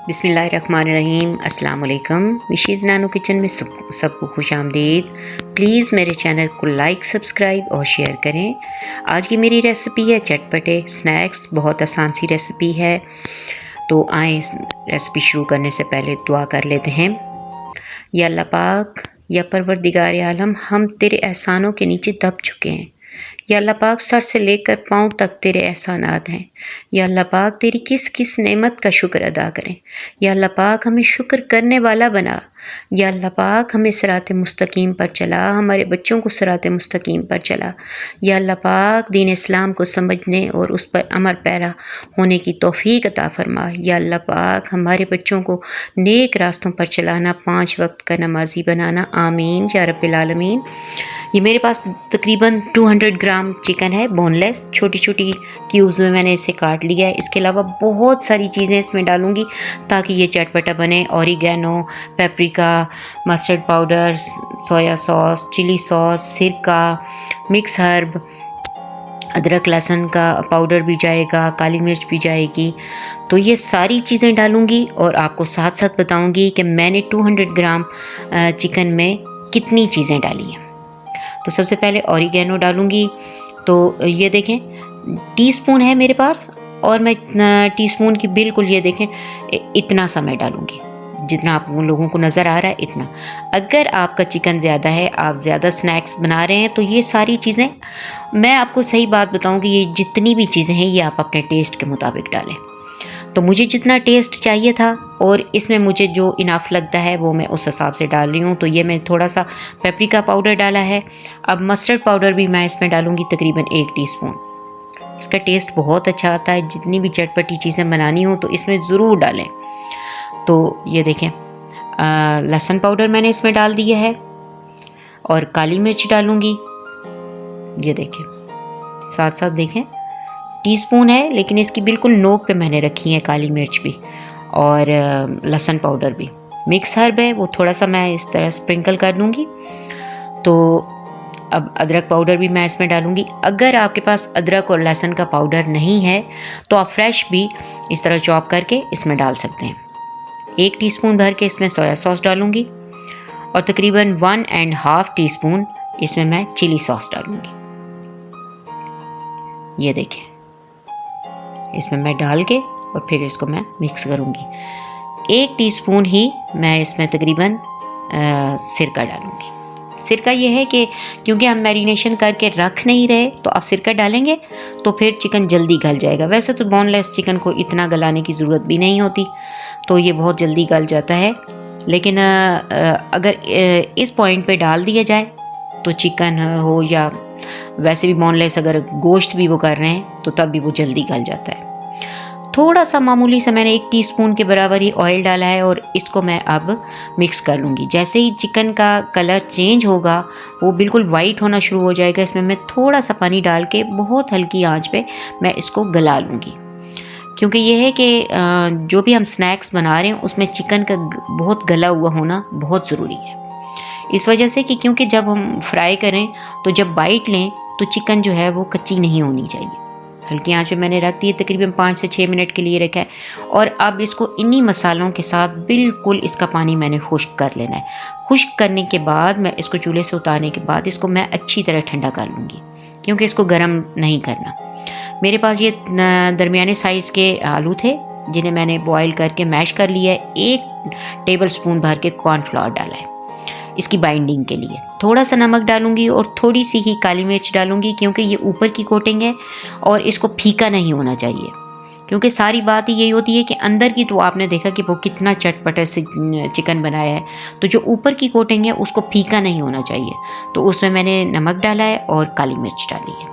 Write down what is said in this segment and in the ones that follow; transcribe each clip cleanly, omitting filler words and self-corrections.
बिस्मिल्लाहिर्रहमानिर्रहीम अस्सलाम वालेकुम। मिशीज़ नानो किचन में सबको खुश आमदीद। प्लीज़ मेरे चैनल को लाइक, सब्सक्राइब और शेयर करें। आज की मेरी रेसिपी है चटपटे स्नैक्स। बहुत आसान सी रेसिपी है। तो आए रेसिपी शुरू करने से पहले दुआ कर लेते हैं। या अल्लाह पाक, या परवरदिगार आलम, हम तेरे एहसानों के नीचे दब चुके हैं। या अल्लाह पाक, सर से लेकर पाँव तक तेरे एहसानात हैं। या अल्लाह पाक, तेरी किस किस नेमत का शुक्र अदा करें। या अल्लाह पाक, हमें शुक्र करने वाला बना। या अल्लाह पाक, हमें सिराते मुस्तकीम पर चला, हमारे बच्चों को सिराते मुस्तकीम पर चला। या अल्लाह पाक, दीन इस्लाम को समझने और उस पर अमल पैरा होने की तौफीक अता फरमा। या अल्लाह पाक, हमारे बच्चों को नेक रास्तों पर चलाना, 5 वक्त का नमाजी बनाना। आमीन या रब्बिल आलमीन। ये मेरे पास तकरीबन 200 ग्राम चिकन है, बोनलेस। छोटी छोटी क्यूब्स में मैंने इसे काट लिया है। इसके अलावा बहुत सारी चीज़ें इसमें डालूंगी ताकि ये चटपटा बने। Oregano, paprika, mustard powder, soya sauce, chilli sauce, सिरका, मिक्स हर्ब, अदरक लहसुन का पाउडर भी जाएगा, काली मिर्च भी जाएगी। तो ये सारी चीज़ें डालूंगी और आपको साथ साथ बताऊंगी कि मैंने 200 ग्राम चिकन में कितनी चीज़ें डाली हैं। तो सबसे पहले ऑरिगेनो डालूंगी। तो ये देखें, टीस्पून है मेरे पास और मैं टीस्पून की बिल्कुल, ये देखें, इतना सा मैं डालूंगी जितना आप लोगों को नज़र आ रहा है, इतना। अगर आपका चिकन ज़्यादा है, आप ज़्यादा स्नैक्स बना रहे हैं, तो ये सारी चीज़ें, मैं आपको सही बात बताऊंगी, ये जितनी भी चीज़ें हैं ये आप अपने टेस्ट के मुताबिक डालें। तो मुझे जितना टेस्ट चाहिए था और इसमें मुझे जो इनाफ लगता है वो मैं उस हिसाब से डाल रही हूँ। तो ये मैं थोड़ा सा पेपरिका पाउडर डाला है। अब मस्टर्ड पाउडर भी मैं इसमें डालूँगी, तकरीबन 1 टीस्पून। इसका टेस्ट बहुत अच्छा आता है। जितनी भी चटपटी चीज़ें बनानी हो तो इसमें ज़रूर डालें। तो ये देखें, लहसुन पाउडर मैंने इसमें डाल दिया है और काली मिर्च डालूँगी। ये देखें, साथ साथ देखें, टीस्पून है लेकिन इसकी बिल्कुल नोक पे मैंने रखी है काली मिर्च भी और लहसुन पाउडर भी। मिक्स हर्ब है, वो थोड़ा सा मैं इस तरह स्प्रिंकल कर दूँगी। तो अब अदरक पाउडर भी मैं इसमें डालूँगी। अगर आपके पास अदरक और लहसुन का पाउडर नहीं है तो आप फ्रेश भी इस तरह चॉप करके इसमें डाल सकते हैं। 1 टीस्पून भर के इसमें सोया सॉस डालूँगी और तकरीबन 1.5 टीस्पून इसमें मैं चिली सॉस डालूँगी। ये देखें, इसमें मैं डाल के और फिर इसको मैं मिक्स करूँगी। 1 टीस्पून ही मैं इसमें तकरीबन सिरका डालूँगी। सिरका ये है कि क्योंकि हम मैरिनेशन करके रख नहीं रहे, तो आप सिरका डालेंगे तो फिर चिकन जल्दी गल जाएगा। वैसे तो बोनलेस चिकन को इतना गलाने की ज़रूरत भी नहीं होती, तो ये बहुत जल्दी गल जाता है। लेकिन अगर इस पॉइंट पे डाल दिया जाए तो चिकन हो या वैसे भी बोनलेस अगर गोश्त भी वो कर रहे हैं तो तब भी वो जल्दी गल जाता है। थोड़ा सा मामूली सा मैंने 1 टीस्पून के बराबर ही ऑयल डाला है और इसको मैं अब मिक्स कर लूँगी। जैसे ही चिकन का कलर चेंज होगा, वो बिल्कुल वाइट होना शुरू हो जाएगा, इसमें मैं थोड़ा सा पानी डाल के बहुत हल्की आंच पे मैं इसको गला लूँगी। क्योंकि ये है कि जो भी हम स्नैक्स बना रहे हैं उसमें चिकन का बहुत गला हुआ होना बहुत ज़रूरी है। इस वजह से कि क्योंकि जब हम फ्राई करें तो जब बाइट लें तो चिकन जो है वो कच्ची नहीं होनी चाहिए। हल्की आंच पे मैंने रख दी है, तकरीबन 5 से 6 मिनट के लिए रखा है। और अब इसको इन्हीं मसालों के साथ बिल्कुल इसका पानी मैंने खुश्क कर लेना है। खुश्क करने के बाद मैं इसको चूल्हे से उतारने के बाद इसको मैं अच्छी तरह ठंडा कर लूँगी, क्योंकि इसको गर्म नहीं करना। मेरे पास ये दरमियाने साइज़ के आलू थे जिन्हें मैंने बॉईल करके मैश कर लिया है। 1 टेबल स्पून भर के कॉर्नफ्लोर डाला है इसकी बाइंडिंग के लिए। थोड़ा सा नमक डालूंगी और थोड़ी सी ही काली मिर्च डालूंगी, क्योंकि ये ऊपर की कोटिंग है और इसको फीका नहीं होना चाहिए। क्योंकि सारी बात ही यही होती है कि अंदर की, तो आपने देखा कि वो कितना चटपटा से चिकन बनाया है, तो जो ऊपर की कोटिंग है उसको फीका नहीं होना चाहिए। तो उसमें मैंने नमक डाला है और काली मिर्च डाली है।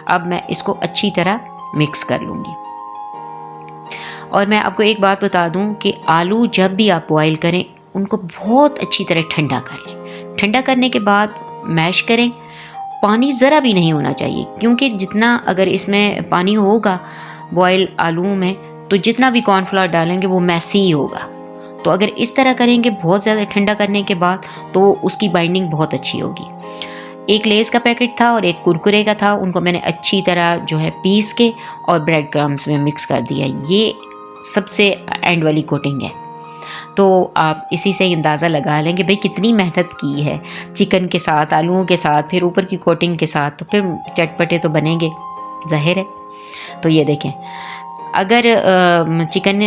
अब मैं इसको अच्छी तरह मिक्स कर लूँगी। और मैं आपको एक बात बता दूं कि आलू जब भी आप बॉईल करें उनको बहुत अच्छी तरह ठंडा कर लें। ठंडा करने के बाद मैश करें। पानी ज़रा भी नहीं होना चाहिए, क्योंकि जितना अगर इसमें पानी होगा बॉयल आलूओं में, तो जितना भी कॉर्नफ्लोर डालेंगे वो मैसी ही होगा। तो अगर इस तरह करेंगे बहुत ज़्यादा ठंडा करने के बाद, तो उसकी बाइंडिंग बहुत अच्छी होगी। 1 लेस का पैकेट था और 1 कुरकुरे का था, उनको मैंने अच्छी तरह जो है पीस के और ब्रेड क्रम्स में मिक्स कर दिया। ये सबसे एंड वाली कोटिंग है। तो आप इसी से ही अंदाज़ा लगा लें कि भाई कितनी मेहनत की है चिकन के साथ, आलूओं के साथ, फिर ऊपर की कोटिंग के साथ, तो फिर चटपटे तो बनेंगे, ज़ाहिर है। तो ये देखें, अगर चिकन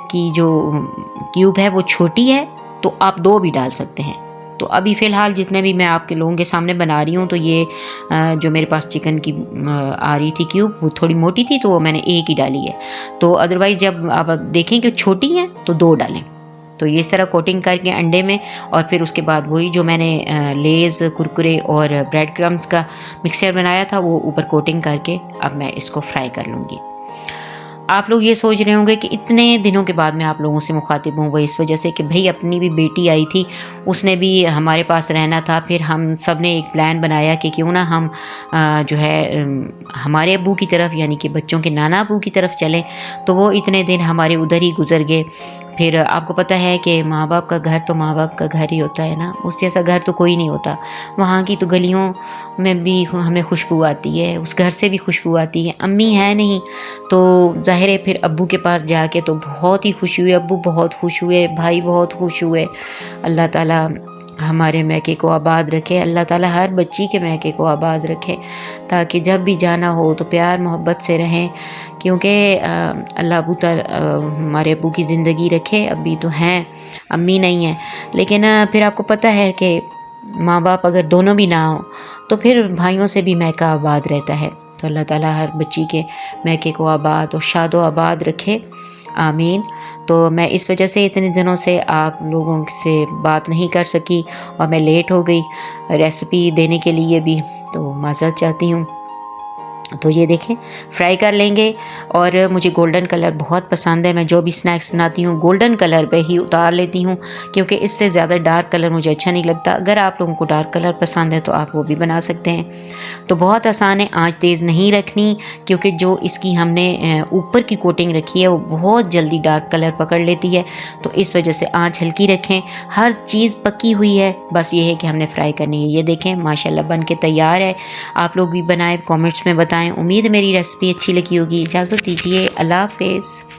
की जो क्यूब है वो छोटी है तो आप 2 भी डाल सकते हैं। तो अभी फ़िलहाल जितने भी मैं आपके लोगों के सामने बना रही हूँ, तो ये जो मेरे पास चिकन की आ रही थी क्यूब, वो थोड़ी मोटी थी तो वो मैंने 1 ही डाली है। तो अदरवाइज़ जब आप देखें कि छोटी हैं तो 2 डालें। तो ये इस तरह कोटिंग करके अंडे में, और फिर उसके बाद वही जो मैंने लेज़, कुरकुरे और ब्रेड क्रम्स का मिक्सचर बनाया था वो ऊपर कोटिंग करके अब मैं इसको फ्राई कर लूँगी। आप लोग ये सोच रहे होंगे कि इतने दिनों के बाद मैं आप लोगों से मुखातिब हूँ, वो इस वजह से कि भई अपनी भी बेटी आई थी, उसने भी हमारे पास रहना था। फिर हम सब ने एक प्लान बनाया कि क्यों ना हम जो है हमारे अब्बू की तरफ, यानी कि बच्चों के नाना अब्बू की तरफ चलें। तो वो इतने दिन हमारे उधर ही गुजर गए। फिर आपको पता है कि माँ बाप का घर तो माँ बाप का घर ही होता है ना, उस जैसा घर तो कोई नहीं होता। वहाँ की तो गलियों में भी हमें खुशबू आती है, उस घर से भी खुशबू आती है। अम्मी है नहीं तो ज़ाहिर है फिर अब्बू के पास जाके तो बहुत ही खुशी हुई, अब्बू बहुत खुश हुए, भाई बहुत खुश हुए। अल्लाह ताला हमारे मैके को आबाद रखे, अल्लाह ताला हर बच्ची के मैके को आबाद रखे, ताकि जब भी जाना हो तो प्यार मोहब्बत से रहें। क्योंकि अल्लाह अबू हमारे अब्बू की ज़िंदगी रखे, अभी तो हैं, अम्मी नहीं हैं, लेकिन फिर आपको पता है कि माँ बाप अगर दोनों भी ना हो तो फिर भाइयों से भी मैका आबाद रहता है। तो अल्लाह ताला हर बच्ची के मैके को आबाद और शादो आबाद रखे, आमीन। तो मैं इस वजह से इतने दिनों से आप लोगों से बात नहीं कर सकी और मैं लेट हो गई रेसिपी देने के लिए भी, तो माज़रत चाहती हूँ। तो ये देखें, फ्राई कर लेंगे। और मुझे गोल्डन कलर बहुत पसंद है, मैं जो भी स्नैक्स बनाती हूँ गोल्डन कलर पे ही उतार लेती हूँ, क्योंकि इससे ज़्यादा डार्क कलर मुझे अच्छा नहीं लगता। अगर आप लोगों को डार्क कलर पसंद है तो आप वो भी बना सकते हैं। तो बहुत आसान है, आंच तेज़ नहीं रखनी, क्योंकि जो इसकी हमने ऊपर की कोटिंग रखी है वो बहुत जल्दी डार्क कलर पकड़ लेती है। तो इस वजह से आंच हल्की रखें। हर चीज़ पकी हुई है, बस ये है कि हमने फ्राई करनी है। ये देखें माशाल्लाह बन के तैयार है। आप लोग भी बनाएं, कमेंट्स में बताएं। उम्मीद है मेरी रेसिपी अच्छी लगी होगी। इजाज़त दीजिए, अल्लाह हाफ़िज़।